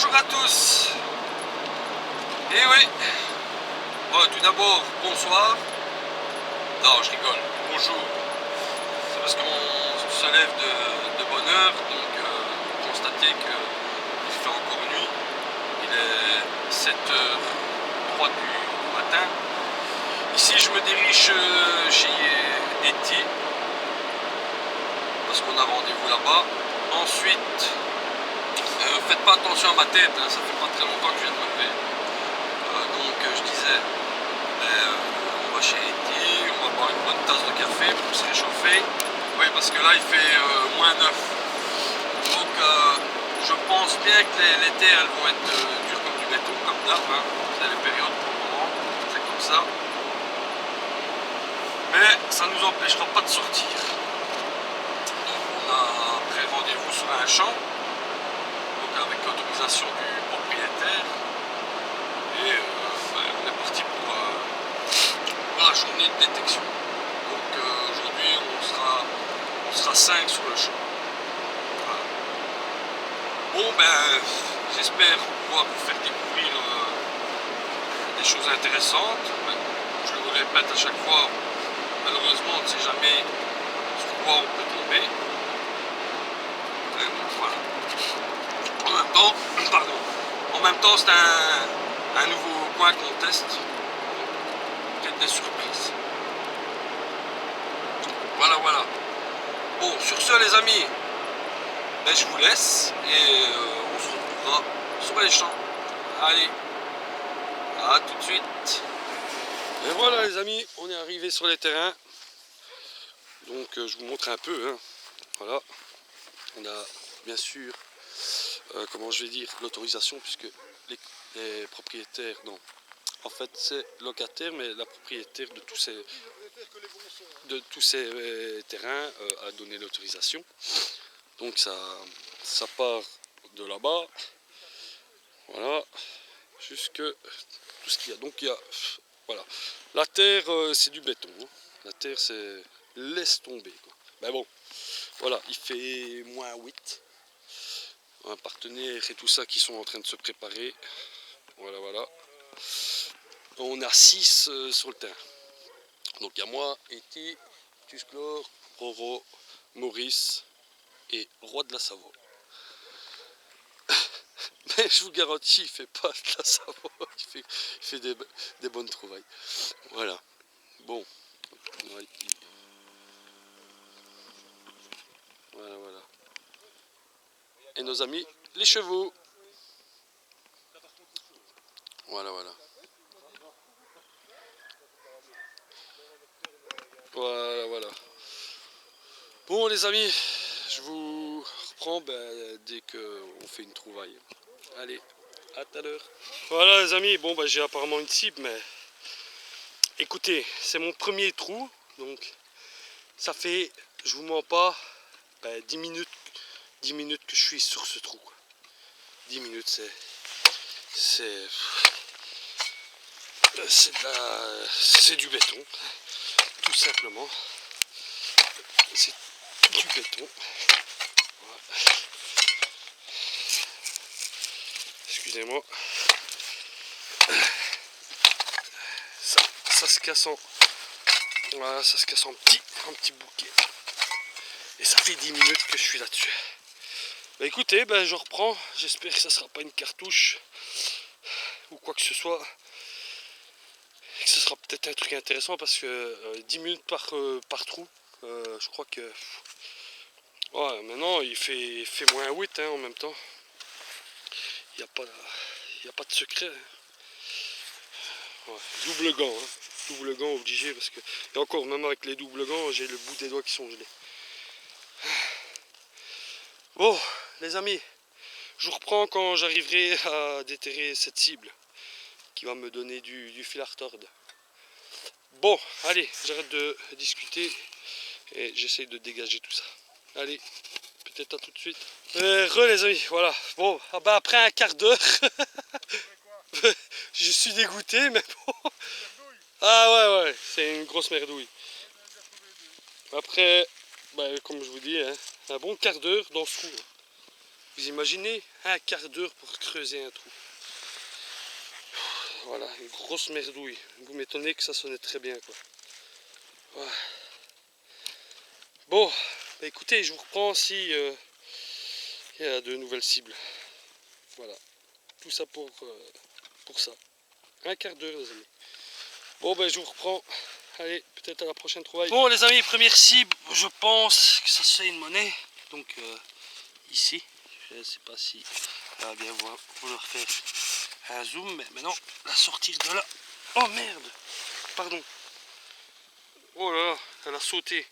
Bonjour à tous. Et oui, bon, tout d'abord, bonsoir. Non, je rigole, bonjour. C'est parce qu'on se lève de bonne heure, donc vous constatez qu'il fait encore nuit. Il est 7h03 du matin. Ici, je me dirige chez Eti, parce qu'on a rendez-vous là-bas. Ensuite, faites pas attention à ma tête, hein, ça fait pas très longtemps que je viens de me lever. Donc je disais, on va chez Eti, on va boire une bonne tasse de café pour se réchauffer. Oui, parce que là il fait -9. Donc je pense bien que les terres elles vont être dures comme du béton, comme d'hab. Hein. C'est les périodes pour le moment, c'est comme ça. Mais ça ne nous empêchera pas de sortir. Donc on a pris rendez-vous sur un champ, donc avec l'autorisation du propriétaire. Et on est parti pour la journée de détection. Donc aujourd'hui on sera 5 sur le champ. Voilà. Bon j'espère pouvoir vous faire découvrir des choses intéressantes. Je le répète à chaque fois, malheureusement on ne sait jamais sur quoi on peut tomber. Donc, voilà. En même temps c'est un nouveau coin qu'on teste. Peut-être des surprises. Voilà. Bon, sur ce les amis, je vous laisse et on se retrouvera sur les champs. Allez, à tout de suite. Et voilà les amis, on est arrivé sur les terrains. Donc je vous montre un peu. Hein. Voilà, on a bien sûr, comment je vais dire, l'autorisation puisque les propriétaires, non, en fait c'est locataire, mais la propriétaire de tous ces terrains a donné l'autorisation. Donc ça part de là-bas, voilà, jusque tout ce qu'il y a. Donc il y a, voilà, la terre c'est du béton, hein. La terre c'est laisse tomber quoi. Mais bon, voilà, il fait -8. Un partenaire et tout ça qui sont en train de se préparer. Voilà. On a 6 sur le terrain. Donc il y a moi, Eti, Tusclore, Roro, Maurice et Roi de la Savoie. Mais je vous garantis, il fait pas de la Savoie, il fait des bonnes trouvailles. Voilà. Bon. Voilà. Et nos amis, les chevaux. Voilà. Bon les amis, je vous reprends dès qu'on fait une trouvaille. Allez, à tout à l'heure. Voilà les amis, bon j'ai apparemment une cible, mais écoutez, c'est mon premier trou, donc ça fait, je vous mens pas, 10 minutes que je suis sur ce trou. 10 minutes, c'est du béton, tout simplement. C'est du béton. Voilà. Excusez-moi. Ça se casse en. Voilà, ça se casse en petit bouquet. Et ça fait 10 minutes que je suis là-dessus. Écoutez, je reprends. J'espère que ça sera pas une cartouche ou quoi que ce soit. Et que ce sera peut-être un truc intéressant parce que 10 minutes par trou, je crois que. Ouais, maintenant il fait -8 hein, en même temps. Il n'y a pas de secret. Hein. Ouais, double gant. Hein. Double gant obligé parce que. Et encore, même avec les doubles gants, j'ai le bout des doigts qui sont gelés. Bon, les amis, je vous reprends quand j'arriverai à déterrer cette cible qui va me donner du fil à retordre. Bon, allez, j'arrête de discuter et j'essaye de dégager tout ça. Allez, peut-être à tout de suite. Les amis, voilà. Bon, après un quart d'heure, je suis dégoûté, mais bon. Ah ouais, c'est une grosse merdouille. Après, comme je vous dis, hein, un bon quart d'heure dans ce trou. Vous imaginez un quart d'heure pour creuser un trou. Voilà, une grosse merdouille. Vous m'étonnez que ça sonnait très bien, quoi. Ouais. Bon, bah écoutez, je vous reprends si il y a de nouvelles cibles. Voilà, tout ça pour ça. Un quart d'heure, les amis. Bon, ben je vous reprends. Allez, peut-être à la prochaine trouvaille. Bon, les amis, première cible, je pense que ça c'est une monnaie. Donc, ici, je ne sais pas si ça va bien vouloir faire un zoom, mais maintenant, la sortir de là. Oh merde! Pardon. Oh là là, elle a sauté.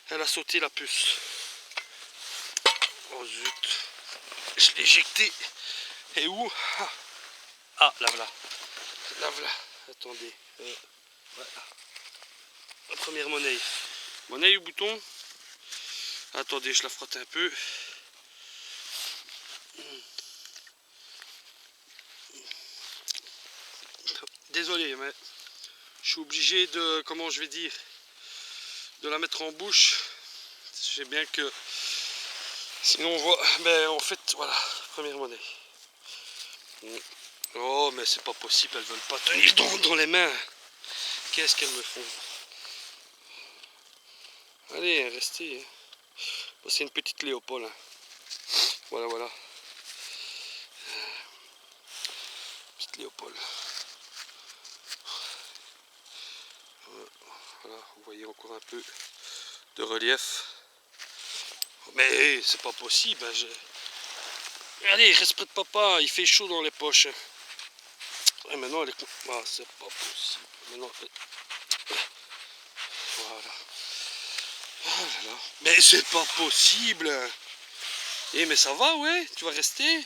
Elle a sauté la puce. Oh zut. Je l'ai éjecté. Et où? Ah, là voilà. Là voilà. Attendez. Voilà. La première monnaie. Monnaie ou bouton? Attendez, je la frotte un peu. Désolé, mais je suis obligé de, comment je vais dire, de la mettre en bouche. Je sais bien que sinon on voit, mais en fait, voilà, première monnaie. Oh, mais c'est pas possible, elles veulent pas tenir dans les mains. Qu'est-ce qu'elles me font? Allez, restez. C'est une petite Léopold. Hein. Voilà, voilà. Petite Léopold. Voilà, vous voyez encore un peu de relief. Mais c'est pas possible. Hein, allez, respecte papa, il fait chaud dans les poches. Et maintenant, elle est... Ah, c'est pas possible. Maintenant, voilà. Oh là là. Mais c'est pas possible. Eh, mais ça va, ouais, tu vas rester.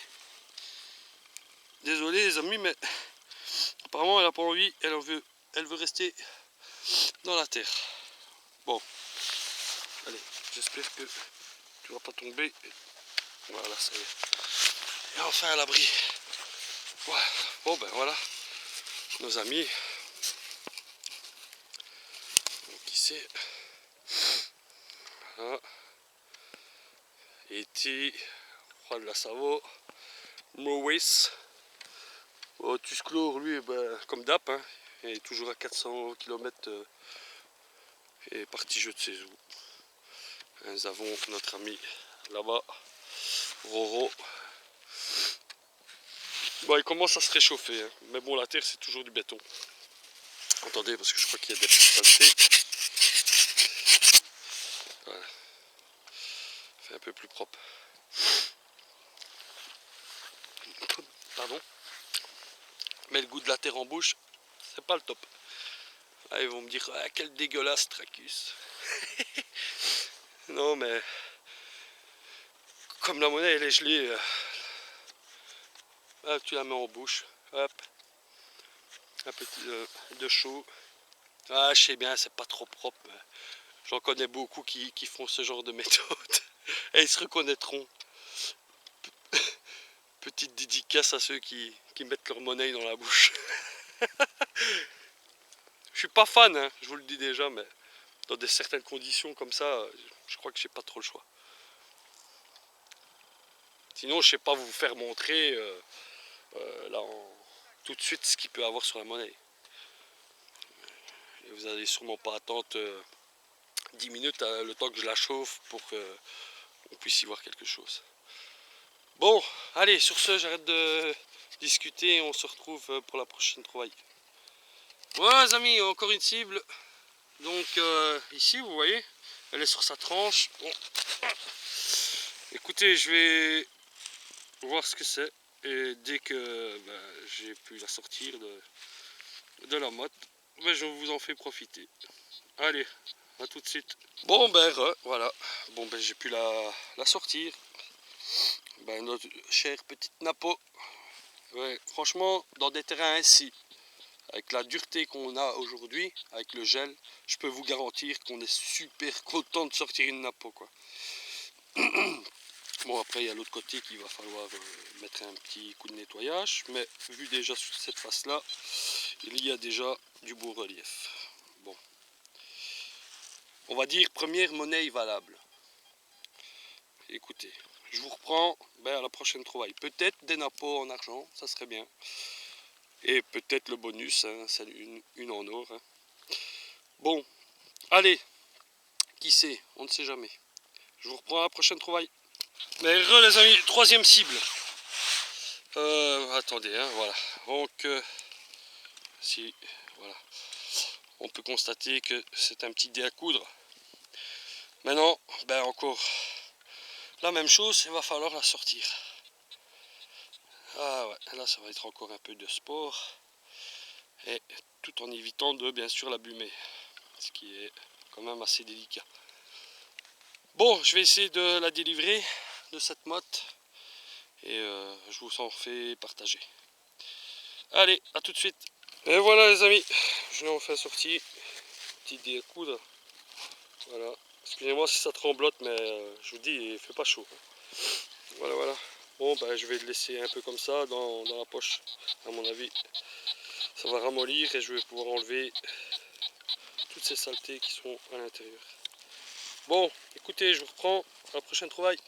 Désolé, les amis, mais apparemment, elle a pas envie. Elle veut rester dans la terre. Bon. Allez, j'espère que tu vas pas tomber. Voilà, ça y est. Et enfin à l'abri. Ouais. Bon, ben voilà. Nos amis. Donc ici. Voilà. E.T. Roi de la Savo. Maurice. Oh, Tusclore, lui, ben, comme d'hab, hein, il est toujours à 400 km et parti jeu de ses eaux. Nous avons notre ami là-bas, Roro. Bon, il commence à se réchauffer, hein, mais bon, la terre c'est toujours du béton. Attendez, parce que je crois qu'il y a des petites saletés. Voilà. Fait un peu plus propre. Pardon. Mais le goût de la terre en bouche, c'est pas le top. Ah, ils vont me dire, ah, quel dégueulasse Tracus. Non, mais comme la monnaie elle est gelée, hop, tu la mets en bouche, hop, un petit de chaud. Ah, je sais bien, c'est pas trop propre. J'en connais beaucoup qui font ce genre de méthode. Et ils se reconnaîtront. Petite dédicace à ceux qui mettent leur monnaie dans la bouche. Je suis pas fan, hein, je vous le dis déjà, mais dans certaines conditions comme ça, je crois que j'ai pas trop le choix. Sinon, je sais pas vous faire montrer là tout de suite ce qu'il peut avoir sur la monnaie. Et vous allez sûrement pas attendre 10 minutes le temps que je la chauffe pour qu'on puisse y voir quelque chose. Bon, allez, sur ce, j'arrête de discuter et on se retrouve pour la prochaine trouvaille. Voilà les amis, encore une cible. Donc ici, vous voyez, elle est sur sa tranche. Bon. Écoutez, je vais voir ce que c'est. Et dès que j'ai pu la sortir de la motte, je vous en fais profiter. Allez, à tout de suite. Bon voilà. Bon j'ai pu la sortir. Notre chère petite Napo. Ouais, franchement, dans des terrains ainsi, avec la dureté qu'on a aujourd'hui, avec le gel, je peux vous garantir qu'on est super content de sortir une Napo, quoi. Bon, après il y a l'autre côté qu'il va falloir mettre un petit coup de nettoyage, mais vu déjà sur cette face là, il y a déjà du beau relief. Bon, on va dire première monnaie valable. Écoutez, je vous reprends à la prochaine trouvaille. Peut-être des nappos en argent, ça serait bien. Et peut-être le bonus, hein, c'est une en or. Hein. Bon, allez, qui sait, on ne sait jamais. Je vous reprends à la prochaine trouvaille. Mais les amis, troisième cible. Attendez, hein, voilà. Donc, si, voilà. On peut constater que c'est un petit dé à coudre. Maintenant, encore la même chose, il va falloir la sortir. Ah ouais, là ça va être encore un peu de sport. Et tout en évitant de bien sûr l'abîmer. Ce qui est quand même assez délicat. Bon, je vais essayer de la délivrer de cette motte. Et je vous en fais partager. Allez, à tout de suite. Et voilà les amis, je l'ai enfin sorti. Petit dé à coudre. Voilà. Excusez-moi si ça tremblote, mais je vous dis, il fait pas chaud. Voilà, voilà. Bon, je vais le laisser un peu comme ça dans la poche. À mon avis, ça va ramollir et je vais pouvoir enlever toutes ces saletés qui sont à l'intérieur. Bon, écoutez, je vous reprends à la prochaine trouvaille.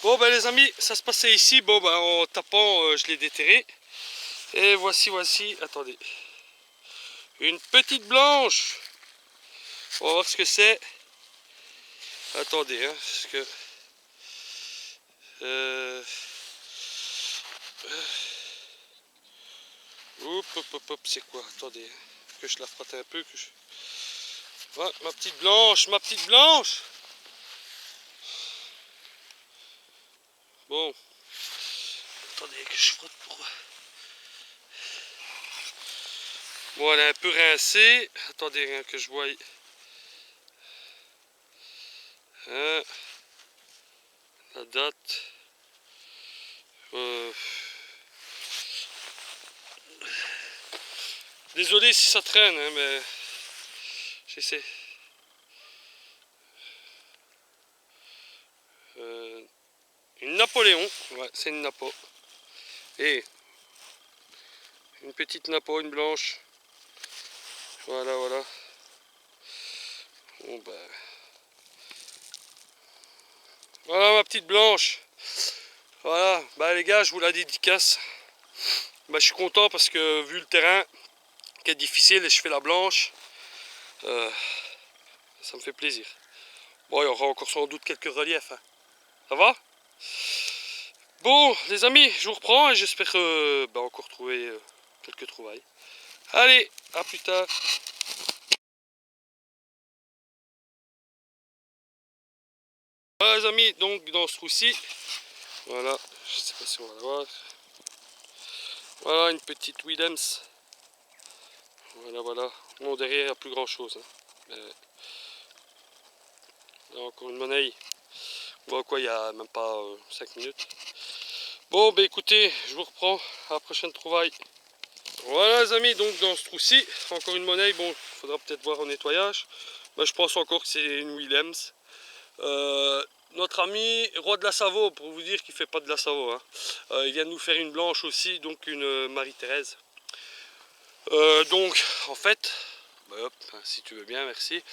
Bon, les amis, ça se passait ici. Bon, en tapant, je l'ai déterré. Et voici, attendez. Une petite blanche. On va voir ce que c'est. Attendez, hein, parce que... Hop, c'est quoi? Attendez, que je la frotte un peu. Ouais, ma petite blanche, ma petite blanche. Bon, attendez que je frotte pour... Bon, elle est un peu rincée. Attendez, hein, que je voie... Hein, la date... Désolé si ça traîne, hein, mais j'essaie. Une Napoléon, ouais, c'est une Napo. Et une petite Napo, une blanche. Voilà, voilà. Bon, voilà ma petite blanche. Voilà, les gars, je vous la dédicace. Je suis content parce que vu le terrain qui est difficile et je fais la blanche, ça me fait plaisir. Bon, il y aura encore sans doute quelques reliefs. Hein. Ça va? Bon, les amis, je vous reprends et j'espère encore trouver quelques trouvailles. Allez, à plus tard. Voilà les amis, donc dans ce trou-ci, voilà, je sais pas si on va la voir. Voilà une petite Willems. Voilà, voilà. Bon, derrière, il n'y a plus grand chose. Hein. Là, encore une monnaie. Bon, quoi, il n'y a même pas 5 minutes. Bon, écoutez, je vous reprends à la prochaine trouvaille. Voilà les amis, donc dans ce trou-ci, encore une monnaie. Bon, il faudra peut-être voir au nettoyage. Je pense encore que c'est une Willems. Notre ami Roi de la Savo, pour vous dire qu'il fait pas de la Savo. Hein. Il vient de nous faire une blanche aussi, donc une Marie-Thérèse. Donc, en fait, hop, si tu veux bien, merci.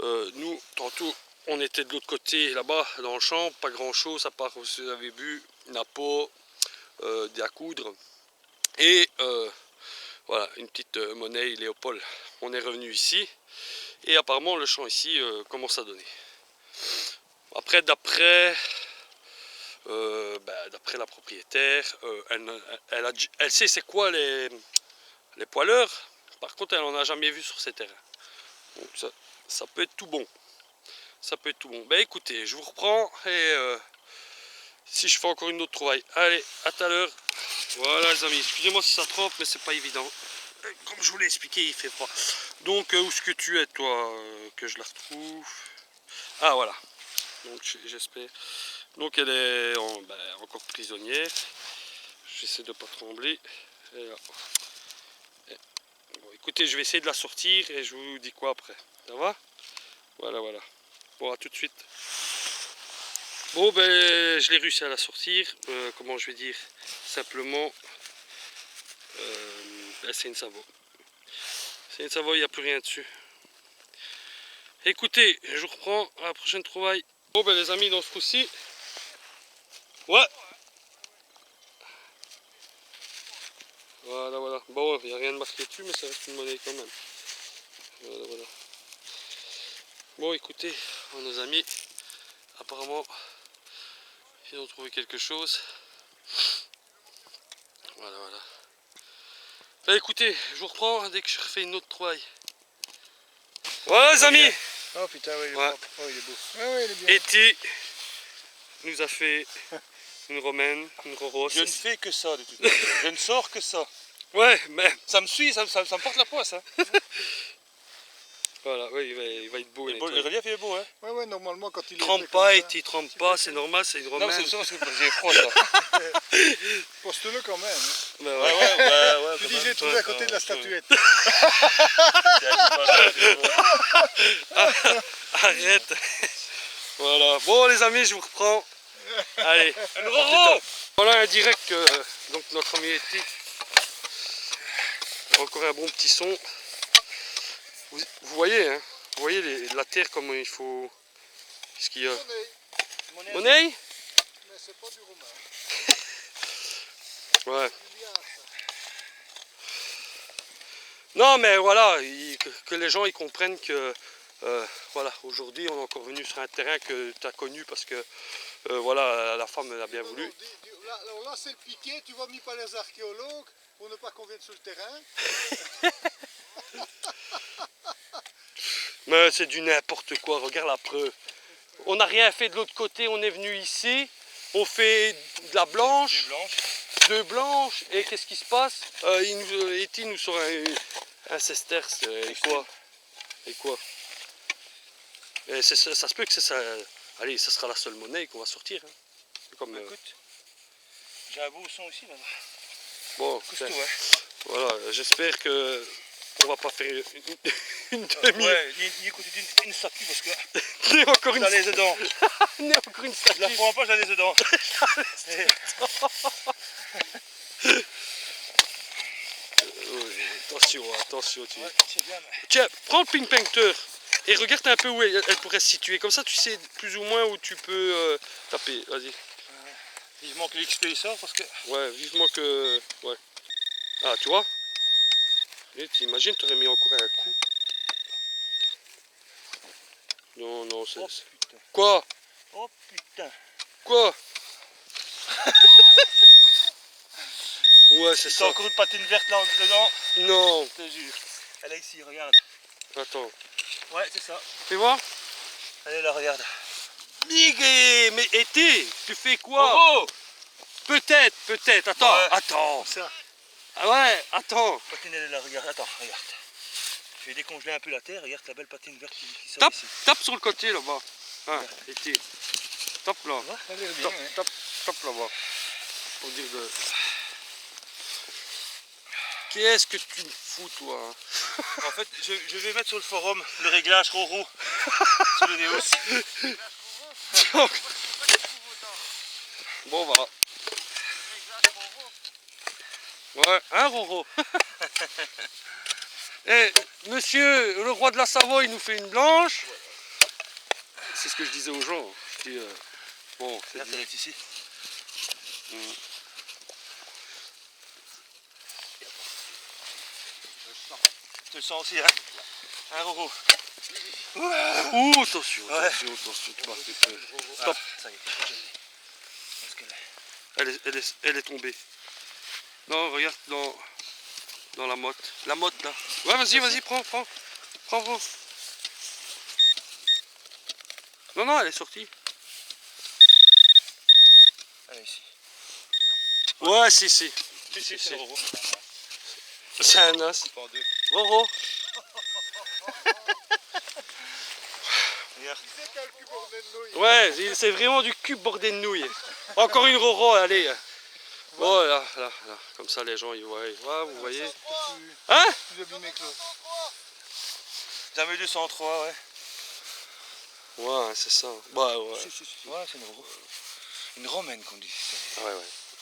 Nous, tantôt, on était de l'autre côté, là-bas, dans le champ, pas grand-chose, à part, vous avez vu, Napo, des à coudre. Et voilà, une petite monnaie Léopold. On est revenu ici, et apparemment, le champ ici commence à donner. Après, d'après la propriétaire, elle sait c'est quoi les poileurs. Par contre, elle n'en a jamais vu sur ces terrains. Donc ça peut être tout bon. Ça peut être tout bon. Écoutez, je vous reprends et si je fais encore une autre trouvaille. Allez, à tout à l'heure. Voilà les amis, excusez-moi si ça trempe, mais c'est pas évident. Comme je vous l'ai expliqué, il fait froid. Donc où est-ce que tu es toi, que je la retrouve? Ah voilà. Donc j'espère. Donc elle est encore prisonnière. J'essaie de ne pas trembler. Et là. Bon, écoutez, je vais essayer de la sortir et je vous dis quoi après. Ça va? Voilà, voilà. Bon, à tout de suite. Bon, je l'ai réussi à la sortir. Comment je vais dire? Simplement, c'est une Savo. C'est une Savo, il n'y a plus rien dessus. Écoutez, je vous reprends à la prochaine trouvaille. Bon ben les amis, dans ce coup-ci, ouais. Voilà, voilà. Bon, il n'y a rien de marqué dessus, mais ça reste une monnaie quand même. Voilà, voilà. Bon, écoutez, nos amis, apparemment, ils ont trouvé quelque chose. Voilà, voilà. Bah, écoutez, je vous reprends dès que je refais une autre trouvaille. Voilà, les amis. Oh putain, oui, il est Ouais. propre. Oh, il est beau. Ouais, ouais, il est bien. Eti nous a fait une romaine, une roro. Je ne fais que ça de toute manière. Je ne sors que ça. Ouais, mais Ça me suit, ça me porte la poisse. Hein. voilà, oui, il va être beau. Le relief il est beau, hein. Ouais, ouais, normalement quand il Trempe est pas, fait Eti trempe pas, c'est normal, c'est une Non, romaine. c'est parce que j'ai froid ça. poste-le quand même. Hein. Bah, Ouais, ouais. ouais. Tu dis j'ai trouvé à côté de la statuette. Arrête. Voilà. Bon les amis, je vous reprends. Allez. Voilà un direct donc notre ami Eti. Encore un bon petit son. Vous voyez, hein, vous voyez la terre comment il faut. Qu'est-ce qu'il y a? Monnaie. Mais c'est pas du romain. Ouais. Du liard, ça. Non mais voilà, que les gens ils comprennent que voilà, aujourd'hui on est encore venu sur un terrain que tu as connu parce que voilà, la femme elle a bien voulu. Non, alors là c'est le piquet, tu vois, mis par les archéologues pour ne pas qu'on vienne sur le terrain. Mais c'est du n'importe quoi, regarde la preuve. On n'a rien fait de l'autre côté, on est venu ici, on fait de la blanche, deux blanches, et qu'est-ce qui se passe? Eti nous sort un sesterce, et quoi? Et quoi? Et ça se peut que c'est ça. Allez, ça sera la seule monnaie qu'on va sortir. Hein. Comme, Écoute, j'ai un beau son aussi là-bas. bon, Costaud, hein. voilà, j'espère que on va pas faire une demi. Ouais, ni écoute, une statue parce que Ni encore une j'ai les dedans. Ni encore une statue. Je la prends pas, j'ai les dedans. Attention, attention. Ouais, c'est bien, mais... Tiens, prends le ping painter et regarde un peu où elle pourrait se situer. Comme ça, tu sais plus ou moins où tu peux taper. Vas-y. Vivement que l'XP sort parce que... Ouais, vivement que... Ouais. Ah, tu vois? Et t'imagines, t'aurais mis encore un coup. Non, non, c'est... Oh putain. Quoi? Oh putain. Quoi? Ouais, c'est C'est ça. encore une patine verte là dedans. Non. Je te jure. Elle est ici, regarde. Attends. Ouais, c'est ça. Fais voir. Allez là, regarde. Miguel, mais Eti, tu fais quoi? Oh, Peut-être, peut-être. Attends, ouais. attends. Ça. Ah ouais, attends. patine elle est là, regarde. Attends, regarde. Je vais décongeler un peu la terre. Regarde la belle patine verte qui sort Tape, ici. tape sur le côté là-bas. Hein, Eti. Tape là. Tu vois, elle est bien, Tape, ouais. tape là-bas. Pour dire de... Qu'est-ce que tu me fous, toi? Hein? En fait, je vais mettre sur le forum le réglage Roro sur le Neos. Bon, voilà. Ouais, hein, Roro? Eh, monsieur, le roi de la Savoie, il nous fait une blanche. C'est ce que je disais aux gens. Je dis, bon, c'est Regarde, elle est ici. Tu le sens aussi, hein? Un Roro. Ouh, attention, Ouais. attention, tu m'as fait peur. Stop. Ah, ça y est. Parce que là, Elle est tombée. Non, regarde dans la motte. La motte là. Ouais, vas-y, prends. Non, elle est sortie. elle est ici. Ouais, si. Si, c'est le Roro. C'est un as. Pas en deux. Roro. Regarde. Tu sais quel cul bordel de nouilles. Ouais, c'est vraiment du cul bordé de nouilles. Encore une Roro, allez. Oh là, comme ça les gens ils voient. Ouais, vous voyez. Hein? Plus abîmé que l'autre. Jamais 203, ouais. Ouais, c'est ça. Bah ouais. Si. Ouais, c'est une Roro. Une romaine qu'on dit. Ouais.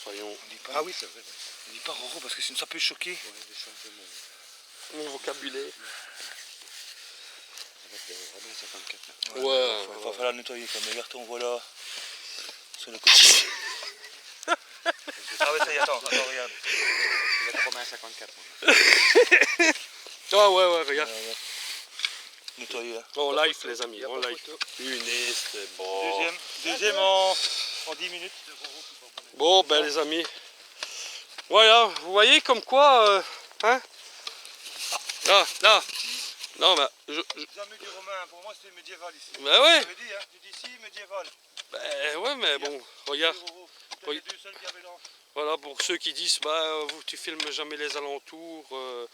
Soyons. On dit pas, Ah oui, c'est vrai. on dit pas Roro parce que sinon ça peut choquer. Mon vocabulaire. Ouais. Il va falloir nettoyer quand même. Regarde, on voit là, sur le côté. Ah ouais, ça y est, attends, regarde. Je vais être Romain 54. Ah ouais, regarde. Nettoyer. En live les amis, en live. Funeste, bon. Deuxième en 10 minutes. Bon ben les amis. Voilà, vous voyez comme quoi, hein. Là. Non mais Jamais du romain, pour moi c'était médiéval ici. Ben ouais. J'avais dit, hein, tu dis ici médiéval. Ben ouais mais bon, regarde. C'était les deux seuls qui avaient l'an. Voilà pour ceux qui disent bah tu filmes jamais les alentours. Ouais,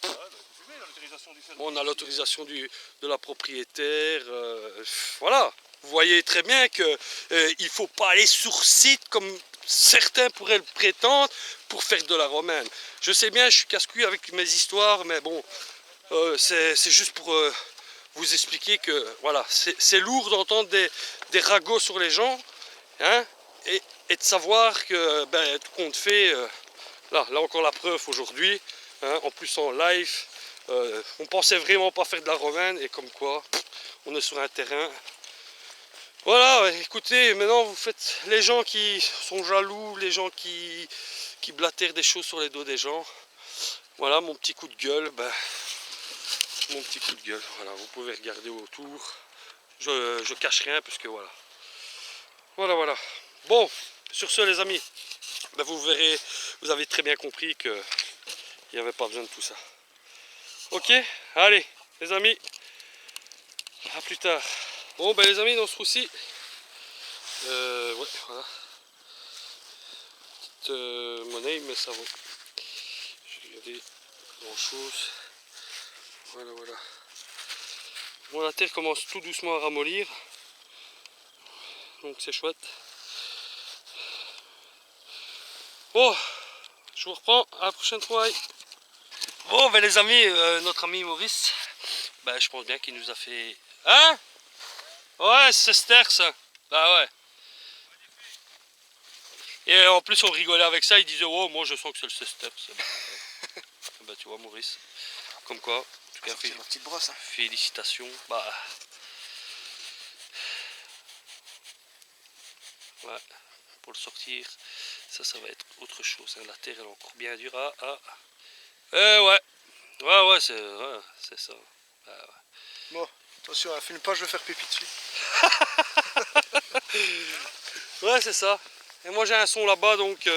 bah, faut filmer, l'autorisation du fermier. On a l'autorisation de la propriétaire. Voilà. Vous voyez très bien que il faut pas aller sur site comme certains pourraient le prétendre pour faire de la romaine. Je sais bien, je suis casse-couille avec mes histoires, mais bon, c'est juste pour vous expliquer que voilà, c'est lourd d'entendre des ragots sur les gens, hein, et de savoir que ben, tout compte fait, là encore la preuve aujourd'hui, hein, en plus en live, on pensait vraiment pas faire de la romaine et comme quoi, on est sur un terrain. Voilà, écoutez, maintenant vous faites les gens qui sont jaloux, les gens qui blatèrent des choses sur les dos des gens. Voilà mon petit coup de gueule, mon petit coup de gueule, voilà, vous pouvez regarder autour. Je cache rien puisque voilà. Voilà. Bon, sur ce les amis, ben, vous verrez, vous avez très bien compris que il n'y avait pas besoin de tout ça. Ok, allez les amis, à plus tard. Bon ben les amis, dans ce trou-ci, ouais, voilà. Petite monnaie, mais ça va. Je vais regarder grand chose. Voilà. Bon, la terre commence tout doucement à ramollir. Donc c'est chouette. Bon, je vous reprends à la prochaine fois. Bon ben les amis, notre ami Maurice, ben, je pense bien qu'il nous a fait... Hein? Ouais, c'est Sterx. Bah ouais. Et en plus on rigolait avec ça, il disait oh moi je sens que c'est le Sterx. Bah tu vois Maurice, comme quoi, en tout cas C'est ma petite brosse. Hein. félicitations. Bah ouais, pour le sortir, ça va être autre chose. Hein. La terre elle est encore bien dure à... ouais, c'est ça. Bah, ouais. Bon, attention, hein, filme pas, je vais faire pipi dessus. Ouais, c'est ça. Et moi j'ai un son là-bas, donc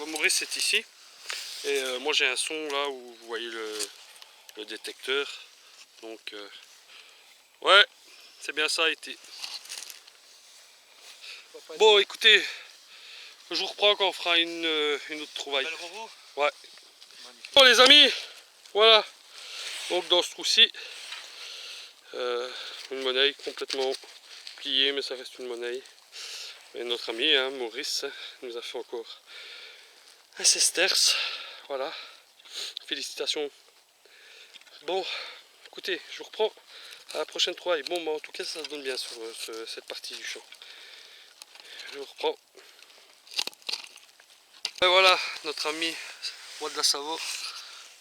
Maurice c'est ici. Et moi j'ai un son là où vous voyez le détecteur. Donc ouais, c'est bien ça été. Bon écoutez, je vous reprends quand on fera une autre trouvaille. Ouais. Bon les amis, voilà. Donc dans ce trou-ci, une monnaie complètement pliée, mais ça reste une monnaie. Et notre ami hein, Maurice nous a fait encore un sesterce. Voilà. Félicitations. Bon, écoutez, je vous reprends à la prochaine trouvaille. Bon, bah, en tout cas, ça se donne bien sur cette partie du champ. Je vous reprends. Et voilà, notre ami Roi de la Savo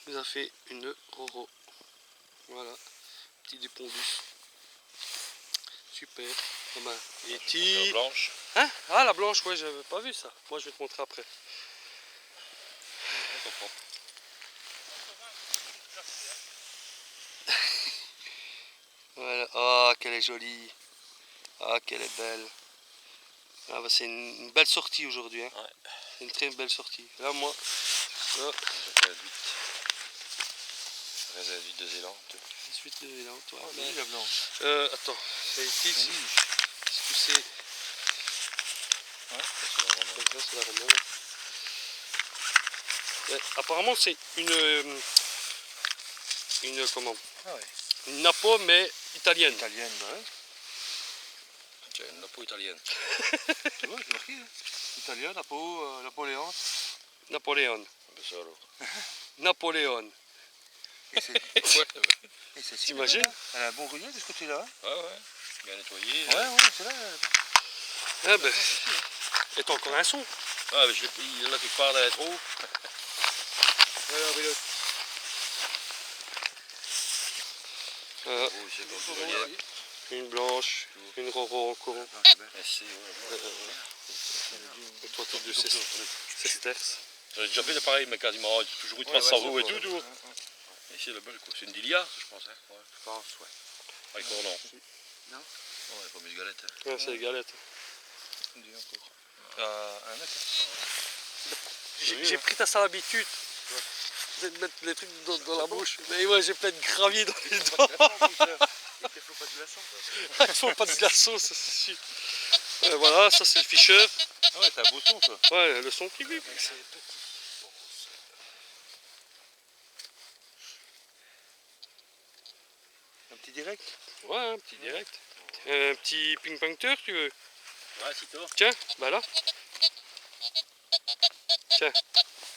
nous a fait une roro. Voilà, petit dépondus. Super. Ah bah, et La blanche. hein? Ah, la blanche, ouais, j'avais pas vu ça. Moi, je vais te montrer après. Voilà. Oh, qu'elle est jolie. Ah, qu'elle est belle. Ah, bah, c'est une belle sortie aujourd'hui. Hein. Ouais. C'est une très belle sortie. Là, moi, là, Réserve de Zélande. suite de Zélande, toi. Oh, mais la blanche. Attends, c'est ici. Est-ce que c'est. Ouais, c'est la romaine. Ça, c'est la romaine. Apparemment, c'est une comment? Ah ouais. Une napo, mais italienne. Italienne, bah ouais. Tiens, une napo italienne. Tu vois, j'ai marqué. Hein. Italien, Napoléon. Napoléon. Ben ça alors. Napoléon. Et c'est T'imagines? Elle a un bon gruyère de ce côté-là. Hein. Ouais. Bien nettoyé. Ouais, c'est là. Ah ben. Et t'as encore un son? Ah, mais je l'ai pris là quelque part dans la trou. Voilà. Oh, c'est dans le relief. Une blanche, une roro encore. Merci, ouais. Et toi, t'es deux sesterces. J'ai déjà fait pareil, mais quasiment toujours eu 300 euros et tout. Et ici, la belle, quoi. C'est une Dilia, je pense. Hein. Ouais. Je pense, ouais. Avec mon nom. Non. Non, elle a pas mis de galette. Hein. Ouais, c'est les galettes. Un mètre. J'ai pris ta sale habitude de mettre les trucs dans la bouche. Mais ouais, j'ai plein de gravier dans les dents. Il te faut pas de glaçon. Il faut pas de glaçons, ça c'est sûr. Voilà, ça c'est le Fischer. Ah ouais, t'as un beau son, toi. Ouais, le son qui vibre. Un petit direct. Ouais, un petit direct. Un petit ping-pongteur, tu veux? Ouais, si toi. Tiens, bah là. Tiens.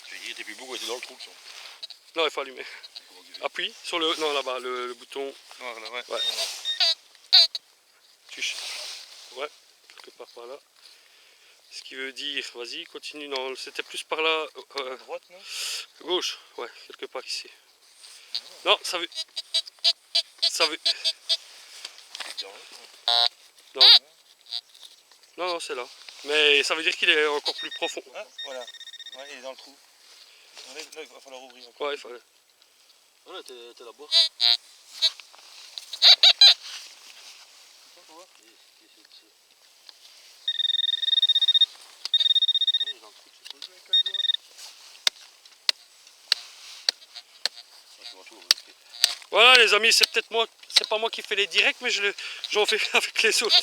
Je vais dire, t'es plus beau quand t'es dans le trou, ça. Non, il faut allumer. Appuie sur le. Non, là-bas, le bouton. Noir, là, ouais. Ouais. Ouais, quelque part par là. Ce qui veut dire, vas-y, continue. Non, c'était plus par là. À droite, non? Gauche, ouais, quelque part ici. Non, ça veut. Ça veut. Non. Non, non, c'est là. Mais ça veut dire qu'il est encore plus profond. Ah, voilà. Ouais, il est dans le trou. Là, il va falloir ouvrir encore. Ouais, il fallait. Voilà, t'es là-bas. Voilà les amis, c'est peut-être moi, c'est pas moi qui fais les directs, mais j'en fais avec les autres.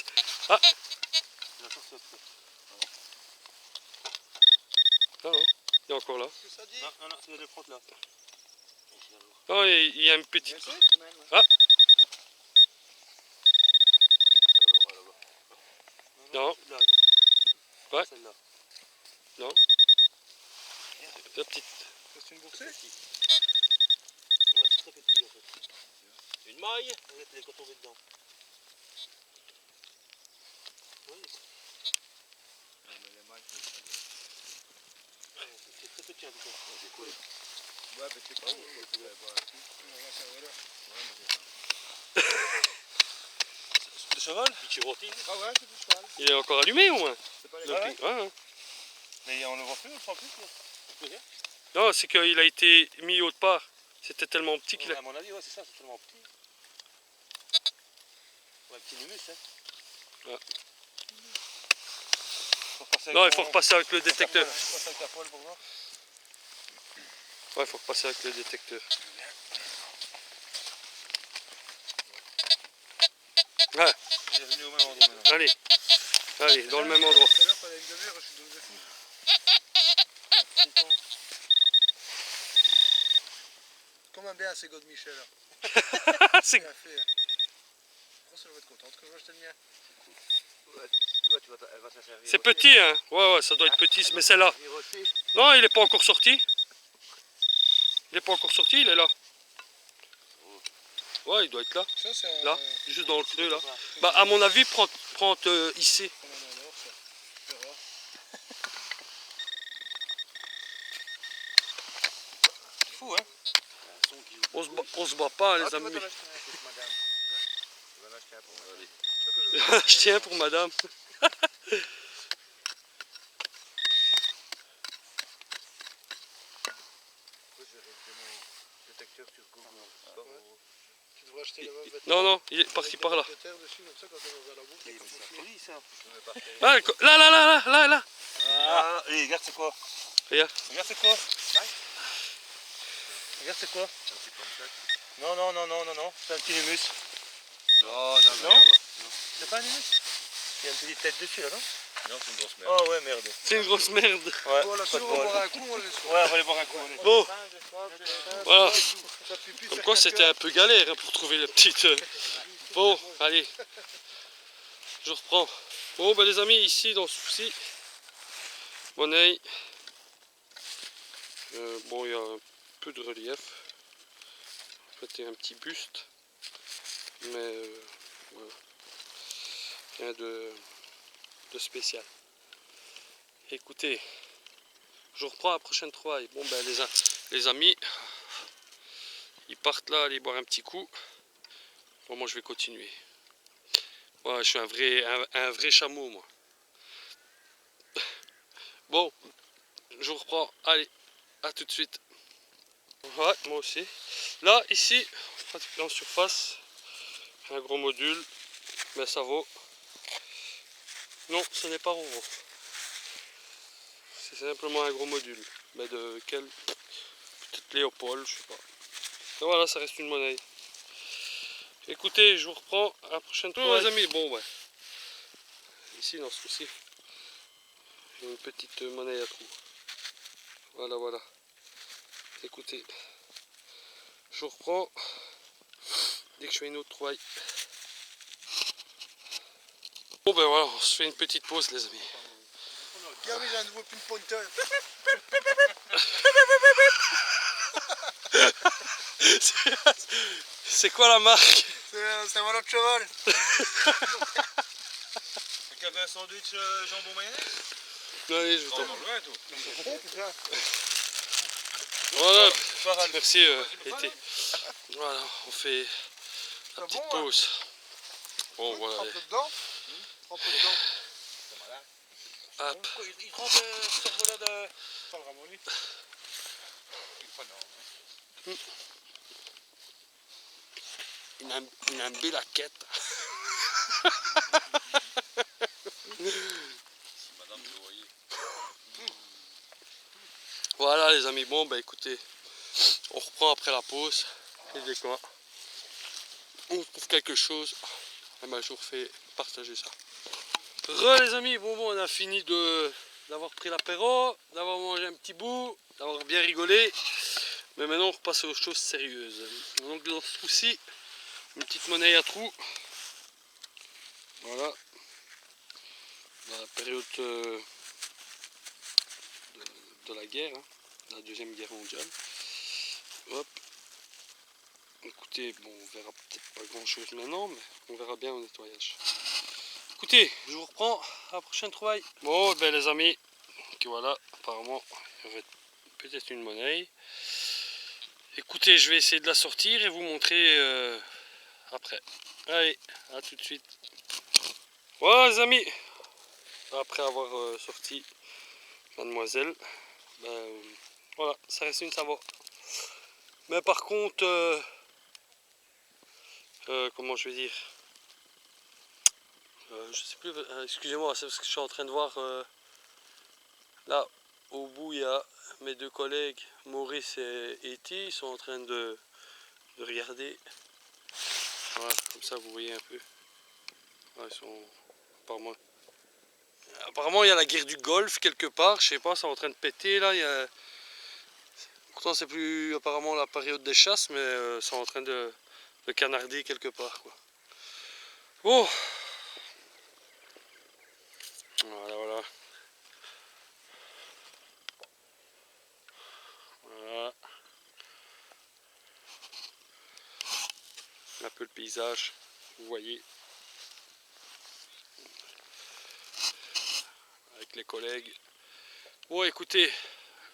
Ah. Non, non, il est encore là. Non, non, c'est le front là. Non, il y a une petite. Ah. Non. Ouais. Non. La petite. C'est une boursée? Ouais, c'est très petit en fait. Une maille? Ouais, t'es quand tombé dedans. Oui. Non, mais les mailles, C'est très petit en tout cas. c'est cool. Ouais, mais c'est pas où. De cheval? Pichirotine. Ah ouais, c'est du cheval. Il est encore allumé au moins. C'est pas les Ah gars. ouais? Ouais, ouais. Mais on le voit plus, on le sent plus. Quoi. Non, c'est qu'il a été mis autre part. C'était tellement petit qu'il a. À mon avis, ouais, c'est ça, c'est tellement petit. Ouais, un petit numus, hein. Ouais. Non, il faut repasser avec le détecteur. Passe avec la poêle pour voir. Ouais, il faut repasser avec le détecteur. Ouais, Il est venu au même endroit maintenant. allez. Allez, dans le même endroit. Tout à l'heure, pendant une demi-heure, je suis devenu fou. Comment bien ces gars de Michel là. C'est Bien fait. Hein. Oh, ça doit être contente que je vais acheter le mien. Elle va s'en servir. c'est petit, hein. Ouais, ouais, ça doit être petit, mais c'est là. Non, il n'est pas encore sorti. Il n'est pas encore sorti, il est là. Ouais, il doit être là. Ça, c'est un. Là, juste dans le creux, là. Bah, à mon avis, prends ici. Comme un or, ça. C'est rare. C'est fou, hein. On se bat pas, les Tu vas amis. t'en acheter un pour madame. Tu vas en acheter un pour madame. Je tiens pour madame. Je vais régler mon détecteur sur Google. Tu devrais acheter les mêmes vêtements. Non, non, il est parti par là. Avec des terres dessus, comme ça, quand t'es dans un labo, C'est joli, ça. Ah, là, là, là, là, là, là. Ah, et regarde, c'est quoi? Regarde. Regarde, c'est quoi? Regarde, c'est quoi? Non, non, non, non, non, non. C'est un petit numus. Non, non, Non. non. C'est pas un humus? Il y a une petite tête dessus, là, non? Non, c'est une grosse merde. Oh, ouais, merde. C'est une grosse merde. Ouais, Bon, là, pas si de on va bol. boire un coup, on les Ouais, on va aller boire un coup. allez. Bon, voilà. Ça pue plus Comme faire quoi, quatre c'était heures. un peu galère hein, pour trouver la petite. Bon, allez. Je reprends. Bon, ben les amis, ici, dans ce souci, Monet. Bon, il y a un peu de relief. En fait, il y a un petit buste. Mais voilà. Rien de spécial. Écoutez, je reprends la prochaine trouvaille. Bon, ben les amis, ils partent là aller boire un petit coup. Bon, moi je vais continuer. Ouais, je suis un vrai chameau moi. Bon, je vous reprends. Allez, à tout de suite. Ouais, moi aussi. Là, ici, en surface, un gros module, mais ça vaut. Non, ce n'est pas Roro. C'est simplement un gros module. Mais de quel? Peut-être Léopold, je sais pas. Et voilà, ça reste une monnaie. Écoutez, je vous reprends à la prochaine fois. Les amis, bon ouais. Ici, dans ce coup-ci, j'ai une petite monnaie à trous. Voilà, voilà. Écoutez, je vous reprends dès que je fais une autre trouvaille. Bon ben voilà, on se fait une petite pause les amis. Regarde, j'ai un nouveau pinpointer. C'est quoi la marque? C'est un volant de cheval. Tu avais un sandwich jambon mayonnaise? Allez, je vous Non, t'en... non, tout. Voilà, merci été. Voilà, on fait la petite pause. Bon voilà. Trempe dedans. Trempe dedans. Hop. Il prend ce cerveau-là de... Sans le ramolli. Il a un bel laquette. Madame, vous voyez. Voilà les amis, bon bah écoutez, on reprend après la pause. Et dès quoi on trouve quelque chose, et ben je vous refais partager ça. Les amis, bon on a fini d'avoir pris l'apéro, d'avoir mangé un petit bout, d'avoir bien rigolé. Mais maintenant on repasse aux choses sérieuses. Donc dans ce coup-ci, une petite monnaie à trous. Voilà. Dans la période de la guerre, hein, la deuxième guerre mondiale. Hop. Écoutez, bon, on verra peut-être pas grand chose maintenant, mais on verra bien au nettoyage. Écoutez, je vous reprends à la prochaine trouvaille. Bon, ben les amis, donc voilà, apparemment, il y aurait peut-être une monnaie. Écoutez, je vais essayer de la sortir et vous montrer après. Allez, à tout de suite. Voilà les amis, après avoir sorti mademoiselle, ben, voilà, ça reste une Savoie. Mais par contre, comment je vais dire, je sais plus, excusez-moi, c'est parce que je suis en train de voir, là, au bout, il y a mes deux collègues, Maurice et Eti, ils sont en train de regarder. Voilà, comme ça, vous voyez un peu. Ouais, ils sont, apparemment, il y a la guerre du Golfe, quelque part, je sais pas, c'est en train de péter, là, il y a... Pourtant, c'est plus apparemment la période des chasses, mais c'est en train de canarder quelque part, quoi. Bon. Voilà, voilà. Voilà. Un peu le paysage, vous voyez. Avec les collègues. Bon, écoutez,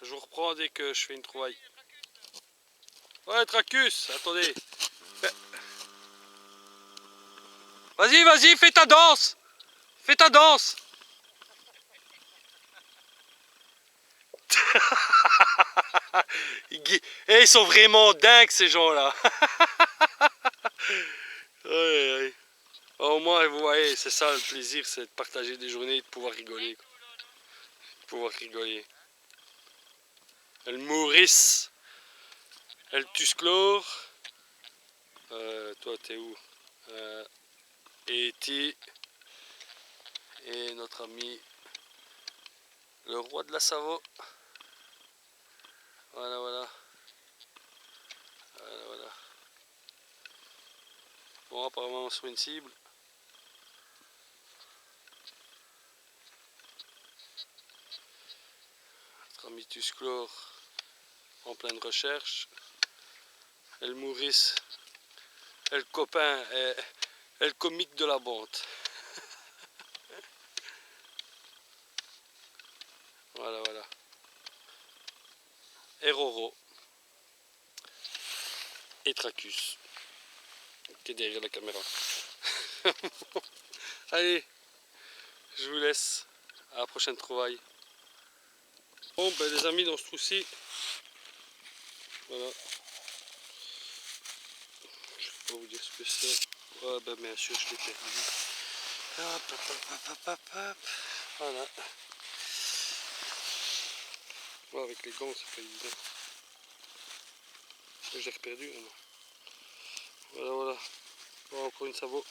je vous reprends dès que je fais une trouvaille. Ouais, Tracus, attendez. Vas-y, vas-y, fais ta danse. Fais ta danse. Ils sont vraiment dingues ces gens-là. Au moins, vous voyez, c'est ça le plaisir, c'est de partager des journées et de pouvoir rigoler. De pouvoir rigoler. El Maurice, El Tusclore, toi t'es où? Eti, et notre ami le roi de la Savoie. Voilà, voilà. Voilà, voilà. Bon, apparemment on sur une cible. Notre ami Tusclore en pleine recherche. El Maurice, le copain, est le comique de la bande. Voilà, voilà. Et Roro. Et Tracus. qui est derrière la caméra. Allez, je vous laisse. À la prochaine trouvaille. Bon, ben les amis, dans ce trou-ci, voilà. Je ne sais pas vous dire ce que c'est. Ouais, ben bien sûr, je l'ai perdu. Hop, hop, hop, hop, hop, hop. Voilà. Ouais, avec les gants, c'est pas évident. Je l'ai perdu. Voilà, voilà. Bon, encore une sabot.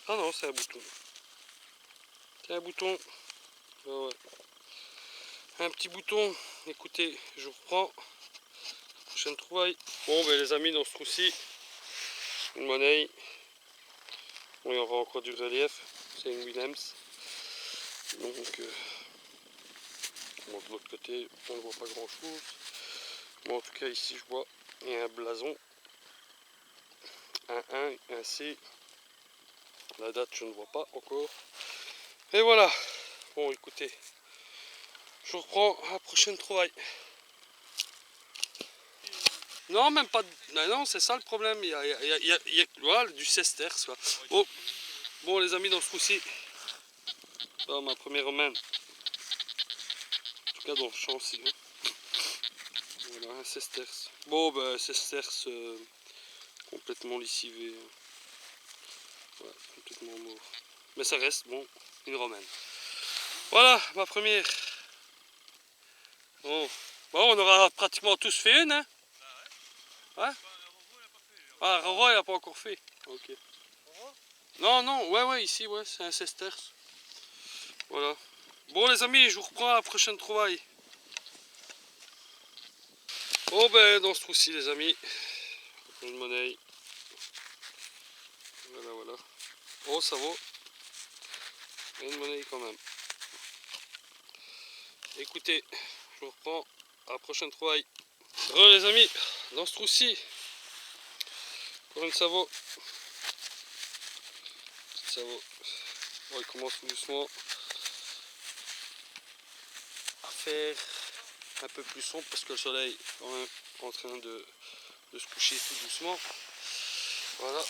Ah non, c'est un bouton. C'est un bouton. Ouais, ouais. Un petit bouton. Écoutez, je vous reprends. Prochaine trouvaille. Bon, ben les amis, dans ce trou-ci, une monnaie. Bon, il y aura encore du relief. C'est une Williams. Donc, bon, de l'autre côté, on ne voit pas grand-chose. Bon, en tout cas, ici, je vois, il y a un blason. Un 1, un C. La date, je ne vois pas encore. Et voilà. Bon, écoutez, je vous reprends à la prochaine trouvaille. Non, même pas. Non, c'est ça le problème. Il y a voilà, du sesterce. Bon, bon, les amis, dans ce coup-ci, ma première romaine. En tout cas, dans le champ-ci. Hein. Voilà, un sesterce. Bon, ben, sesterce complètement lessivé. Ouais, complètement mort. Mais ça reste, bon, une romaine. Voilà, ma première. Bon, bon on aura pratiquement tous fait une, hein. Ouais. Ah, Roro, il n'a pas encore fait. Ok. Non, non, ouais, ici, ouais, c'est un sesterce. Voilà. Bon, les amis, je vous reprends à la prochaine trouvaille. Bon, ben, dans ce trou-ci, les amis, une monnaie. Voilà, voilà. Oh, ça vaut. Une monnaie quand même. Écoutez, je vous reprends à la prochaine trouvaille. Re, les amis, dans ce trou-ci, encore une sabot. Petite sabot. Bon, il commence tout doucement à faire un peu plus sombre parce que le soleil est quand même en train de se coucher tout doucement. Voilà.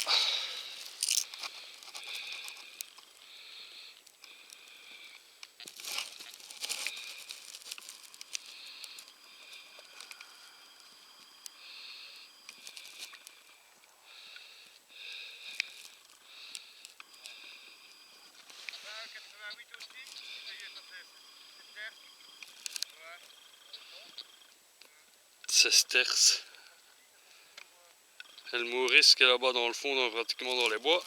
Sesterce. Elle Maurice qui est là-bas dans le fond, pratiquement dans les bois.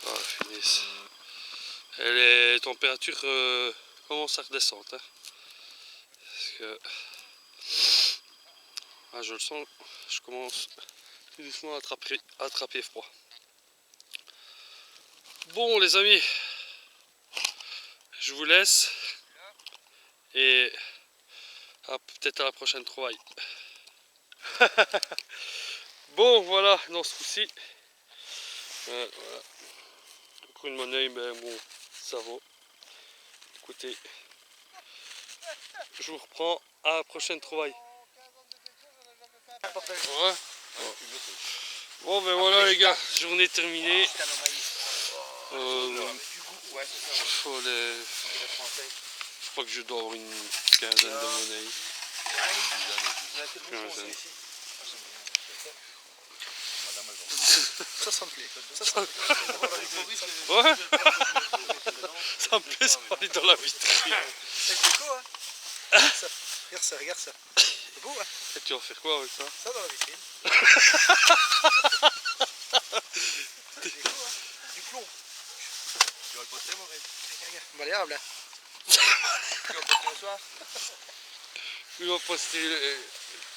Ah, finisse. Et les températures commencent à redescendre. Hein. Parce que ah, je le sens, je commence tout doucement à attraper froid. Bon les amis, je vous laisse et peut-être à la prochaine trouvaille. Bon voilà, dans ce coup-ci, voilà. Encore une monnaie, mais bon, ça vaut. Écoutez, je vous reprends à la prochaine trouvaille. Ouais. Bon ben voilà les gars, journée terminée. Je crois que je dois avoir une quinzaine de monnaies. Ça me plaît. Ouais. Ça me plaît, ça va aller dans la vitrine. C'est beau, hein. Regarde ça. C'est beau, hein. Et tu vas faire quoi avec ça? Ça dans la vitrine. C'est beau, hein. Du plomb. Tu vas le poster, Maurice? Regarde. Malléable, hein. Tu vas le poster le soir? Il va poster.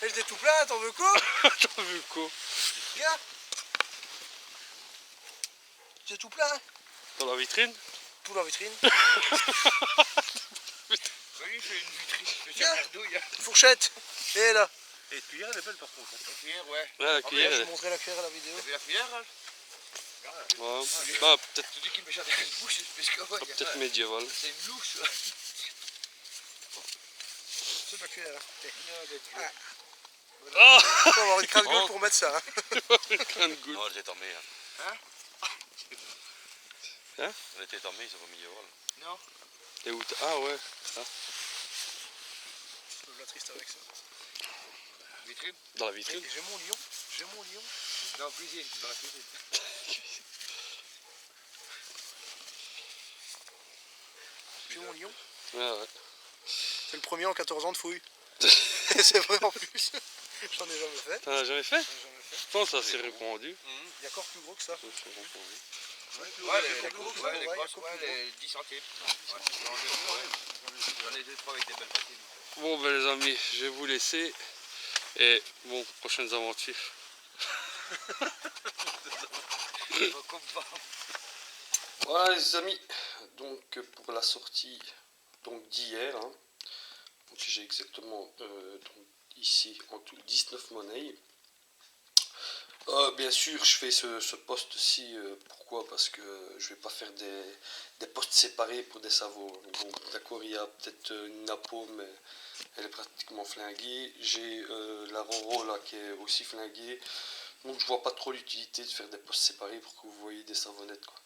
Et je l'ai tout plein, t'en veux quoi? T'as vu quoi? Regarde. J'ai tout plein. Dans la vitrine? Tout dans la vitrine. Oui, il fait une vitrine spéciale Viens. merdouille. Une fourchette. Et là. Et la cuillère, elle est belle par contre. La cuillère, ouais. Ouais, la cuillère. Je vais montrer la cuillère à la vidéo. T'as vu la cuillère, Ralph? Ouais. Bah, peut-être Tu dis qu'il me chante avec une bouche, parce que peut-être médiéval. c'est une louche. peu de la cuillère là. Ah. Il faut avoir une crâne gueule pour mettre ça. Hein. Crâne goule. Non, elle était armée. Hein Elle était armée, ça va mieux voir. Non. Et où ah ouais. Ah. Je peux la triste avec ça. Vitrine. Dans la Et vitrine. j'ai mon lion. J'ai mon lion. Non, cuisine. Dans la cuisine. J'ai mon lion. Ouais, ouais. C'est le premier en 14 ans de fouille. Et c'est vrai en plus. J'en ai jamais fait. T'en as jamais fait? J'en ai jamais fait. Je pense que ça s'est répandu. Il y a encore plus gros que ça. Ça s'est répandu. Ouais, les grosses, ouais, ouais, les ouais, grosses, il y a ouais, les 10 centimes. Ouais. J'en ai 2-3 avec des belles patines. Bon ben les amis, je vais vous laisser. Et bon, prochaines aventures. Voilà les amis, donc pour la sortie donc d'hier, hein, donc j'ai exactement donc, ici en tout 19 monnaies. Bien sûr je fais ce post-ci, pourquoi? Parce que je vais pas faire des postes séparés pour des savots. Bon d'accord, il y a peut-être une napo mais elle est pratiquement flinguée. J'ai la Roro là qui est aussi flinguée. Donc je vois pas trop l'utilité de faire des postes séparés pour que vous voyez des savonnettes quoi.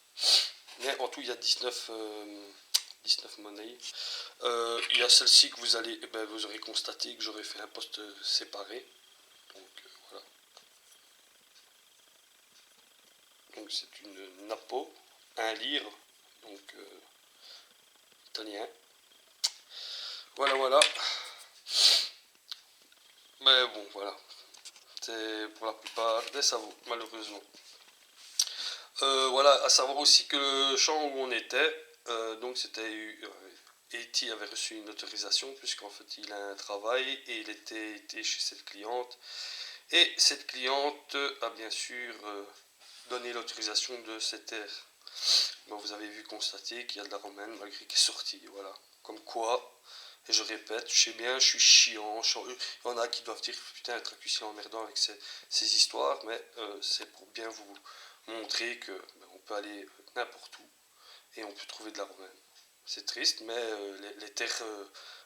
Mais en tout il y a 19 monnaies. Il y a celle-ci que vous allez, vous aurez constaté que j'aurais fait un poste séparé. Donc voilà. Donc c'est une Napo, un lire, donc italien. Voilà voilà. Mais bon voilà. C'est pour la plupart des savots, malheureusement. Voilà, à savoir aussi que le champ où on était, donc c'était E.T. avait reçu une autorisation puisqu'en fait il a un travail et il était chez cette cliente. Et cette cliente a bien sûr donné l'autorisation de cette terre. Bon, vous avez vu constater qu'il y a de la romaine malgré qu'elle est sortie, voilà. Comme quoi, et je répète, je sais bien, je suis chiant, il y en a qui doivent dire putain, être accusé emmerdant avec ces histoires, mais c'est pour bien vous montrer que on peut aller n'importe où et on peut trouver de la romaine. C'est triste, mais les terres,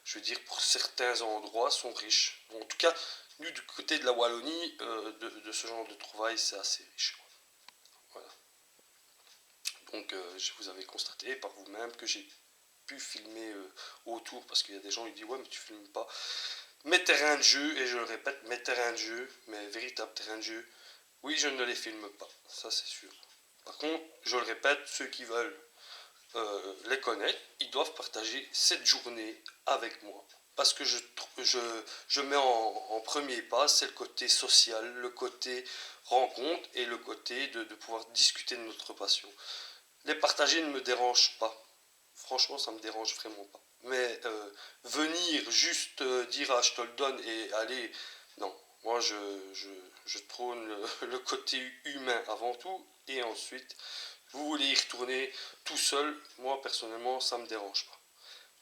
je veux dire, pour certains endroits sont riches. Bon, en tout cas, nous, du côté de la Wallonie, de ce genre de trouvailles, c'est assez riche. Voilà. Donc, vous avez constaté par vous-même que j'ai pu filmer autour, parce qu'il y a des gens qui disent ouais, mais tu filmes pas. Mes terrains de jeu, et je le répète, mes terrains de jeu, mes véritables terrains de jeu, oui, je ne les filme pas, ça c'est sûr. Par contre, je le répète, ceux qui veulent les connaître, ils doivent partager cette journée avec moi. Parce que je mets en premier pas, c'est le côté social, le côté rencontre et le côté de pouvoir discuter de notre passion. Les partager ne me dérange pas. Franchement, ça me dérange vraiment pas. Mais venir juste dire ah, je te le donne et aller, non. Moi, je trône le côté humain avant tout et ensuite vous voulez y retourner tout seul, moi personnellement ça me dérange pas.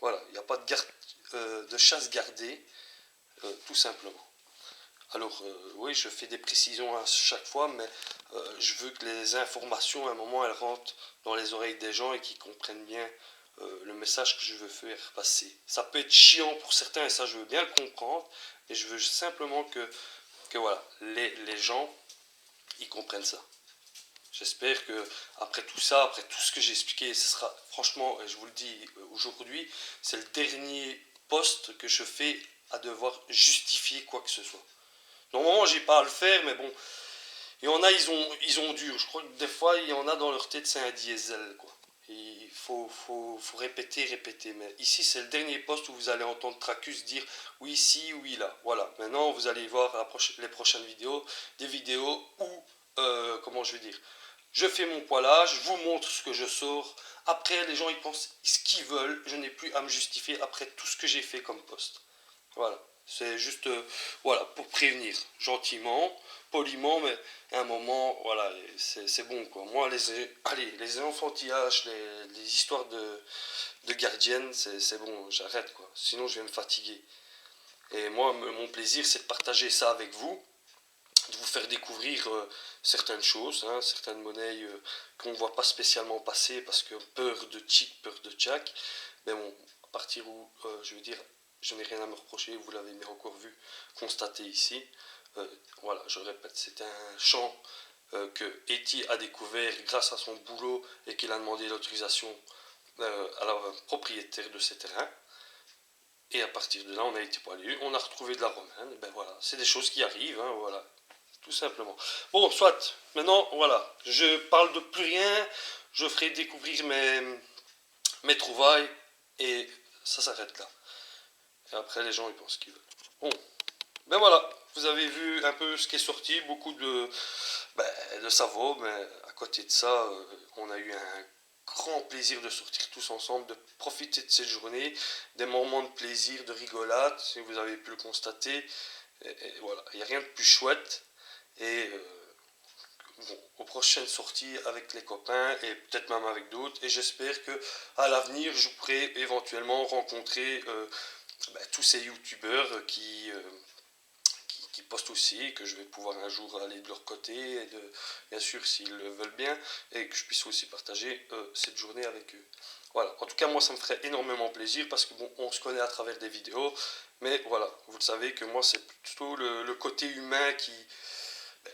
Voilà, il n'y a pas de chasse gardée, tout simplement. Alors oui, je fais des précisions à chaque fois, mais je veux que les informations à un moment elles rentrent dans les oreilles des gens et qu'ils comprennent bien le message que je veux faire passer. Ça peut être chiant pour certains et ça je veux bien le comprendre, mais je veux simplement que voilà, les gens ils comprennent ça. J'espère que après tout ça, après tout ce que j'ai expliqué, ce sera franchement, je vous le dis aujourd'hui, c'est le dernier poste que je fais à devoir justifier quoi que ce soit. Normalement, j'ai pas à le faire, mais bon, il y en a, ils ont dur. Je crois que des fois, il y en a dans leur tête, c'est un diesel, quoi. Et il faut répéter, répéter. Mais ici, c'est le dernier poste où vous allez entendre Tracus dire oui ici, oui là. Voilà. Maintenant, vous allez voir les prochaines vidéos, des vidéos où, comment je vais dire, je fais mon poilage, je vous montre ce que je sors. Après, les gens, ils pensent ce qu'ils veulent. Je n'ai plus à me justifier après tout ce que j'ai fait comme poste. Voilà. C'est juste, voilà, pour prévenir, gentiment, poliment, mais à un moment, voilà, c'est bon, quoi. Moi, les enfantillages, les histoires de gardiennes, c'est bon, j'arrête, quoi. Sinon, je vais me fatiguer. Et moi, mon plaisir, c'est de partager ça avec vous, de vous faire découvrir certaines choses, hein, certaines monnaies qu'on ne voit pas spécialement passer parce que peur de chic, peur de tchac. Mais bon, à partir où, je veux dire, je n'ai rien à me reprocher, vous l'avez bien encore vu, constaté ici. Voilà, je répète, c'est un champ que Eti a découvert grâce à son boulot et qu'il a demandé l'autorisation à la propriétaire de ces terrains. Et à partir de là, on a été poilu, on a retrouvé de la romane. Ben voilà, c'est des choses qui arrivent, hein, voilà, tout simplement. Bon, soit, maintenant, voilà, je parle de plus rien, je ferai découvrir mes trouvailles et ça s'arrête là. Et après, les gens, ils pensent ce qu'ils veulent. Bon, ben voilà, vous avez vu un peu ce qui est sorti, beaucoup de Savo, mais à côté de ça, on a eu un grand plaisir de sortir tous ensemble, de profiter de cette journée, des moments de plaisir, de rigolade, si vous avez pu le constater. Et voilà, il n'y a rien de plus chouette. Et bon, aux prochaines sorties avec les copains et peut-être même avec d'autres. Et j'espère que à l'avenir, je pourrai éventuellement rencontrer tous ces youtubeurs qui postent aussi, que je vais pouvoir un jour aller de leur côté, et bien sûr s'ils le veulent bien, et que je puisse aussi partager cette journée avec eux. Voilà, en tout cas moi ça me ferait énormément plaisir parce que bon, on se connaît à travers des vidéos, mais voilà, vous le savez que moi c'est plutôt le côté humain qui,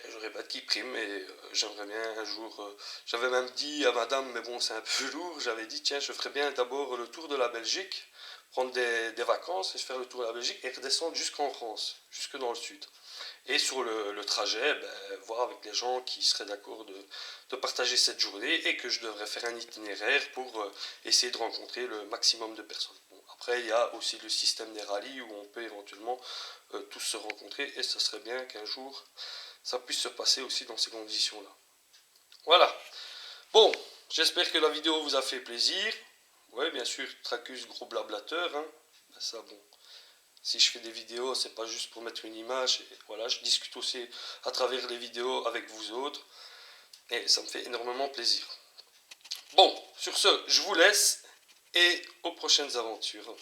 je répète, qui prime, et j'aimerais bien un jour, j'avais même dit à madame, mais bon c'est un peu lourd, j'avais dit tiens je ferais bien d'abord le tour de la Belgique, prendre des vacances et faire le tour de la Belgique et redescendre jusqu'en France, jusque dans le sud. Et sur le trajet, voir avec les gens qui seraient d'accord de partager cette journée et que je devrais faire un itinéraire pour essayer de rencontrer le maximum de personnes. Bon, après, il y a aussi le système des rallyes où on peut éventuellement tous se rencontrer et ce serait bien qu'un jour ça puisse se passer aussi dans ces conditions-là. Voilà. Bon, j'espère que la vidéo vous a fait plaisir. Ouais, bien sûr, Tracus, gros blablateur, hein. Ça, bon. Si je fais des vidéos, c'est pas juste pour mettre une image. Et voilà, je discute aussi à travers les vidéos avec vous autres. Et ça me fait énormément plaisir. Bon, sur ce, je vous laisse et aux prochaines aventures.